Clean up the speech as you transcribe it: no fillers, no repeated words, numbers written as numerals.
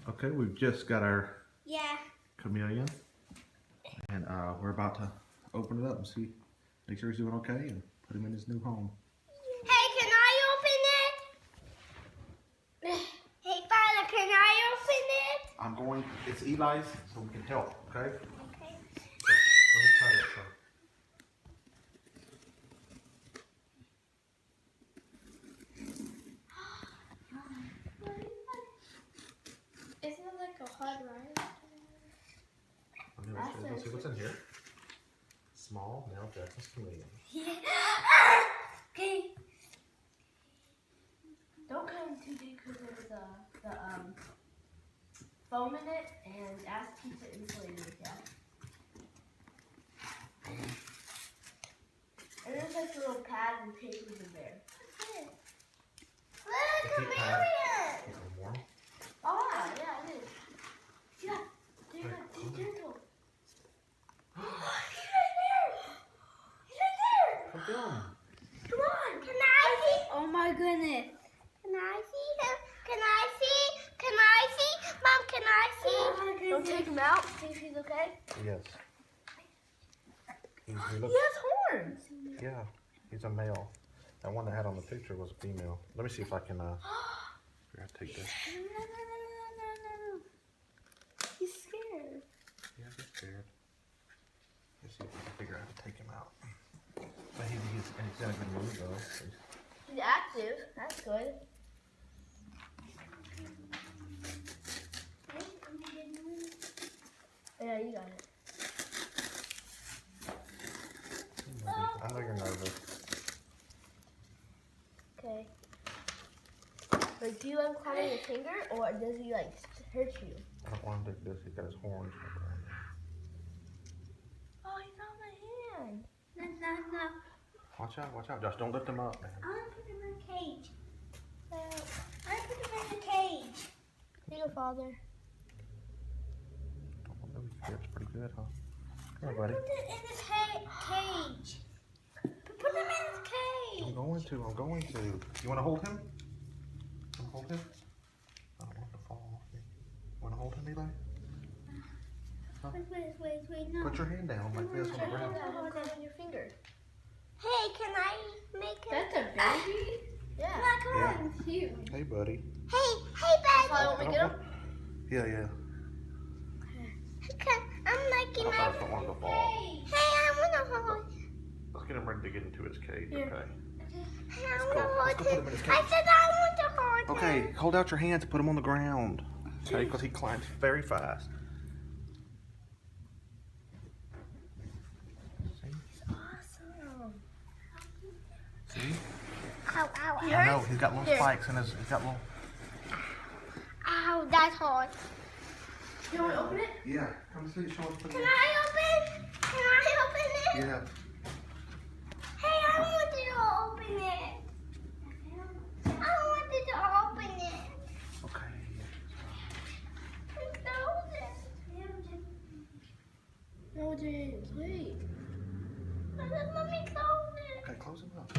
Okay, we've just got our chameleon, and we're about to open it up and see, make sure he's doing okay, and put him in his new home. Hey, can I open it? Hey, Father, can I open it? I'm going. It's Eli's, so we can help. Okay. Okay. So, let me cut it. So. Isn't it like a hard ride? Let's see what's in here. Small male Jackson's chameleon. Yeah. Okay. Don't cut them too big because there's the foam in it, and that keeps it insulated. Yeah. And there's like little pads and papers in there. Look, chameleon! Warm. Oh, yeah, it is. Yeah, they're gentle. He's right there! He's right there! Come down. Come on, can I see? Oh my goodness. Can I see him? Can I see? Can I see? Mom, can I see? Don't take him out. See if he's okay. Yes. He He looks, has horns. yeah, he's a male. That one that had on the picture was a female. Let me see if I can. I take this. No. He's scared. Yeah, he's scared. Let's see if I can figure out how to take him out. But he's in a good mood though. He's active. That's good. Yeah, you got it. I know you're nervous. Okay. Like, do you like climbing your finger, or does he like hurt you? I don't want him to do this. He's got his horns. Oh, he's on my hand. No. Watch out, Josh. Don't lift him up, man. I want to put him in a cage. I want to put him in a cage. Here you go, Father. That's pretty good, huh? Come on, buddy. Put it in the cage. Put him in his cage. I'm going to. You want to hold him? I don't want him to fall off me. You want to hold him, Eli? Huh? Wait, no. Put your hand down like this on the ground. Hold on your finger. Hey, can I make it? That's a baby? Yeah. Come on. Huge. Hey, buddy. Hey, baby. I want to get him? Yeah. I'm liking I don't want him to fall. Hey, I want to hold. Let's get him ready to get into his cage, Here. okay? Hey, I want to Let's hold go put him him. in his I cage. said I want to hold him. Okay, hold out your hands and put him on the ground. Okay, because he climbs very fast. See? Awesome. See? Ow. I know, he's got little spikes in his, Ow, that's hard. You want to open it? Yeah, come see, show us. Can I open it? Yeah. Hey, I wanted to open it. Okay. Close it. No, it didn't. Wait. Let me close it. Okay, close him up.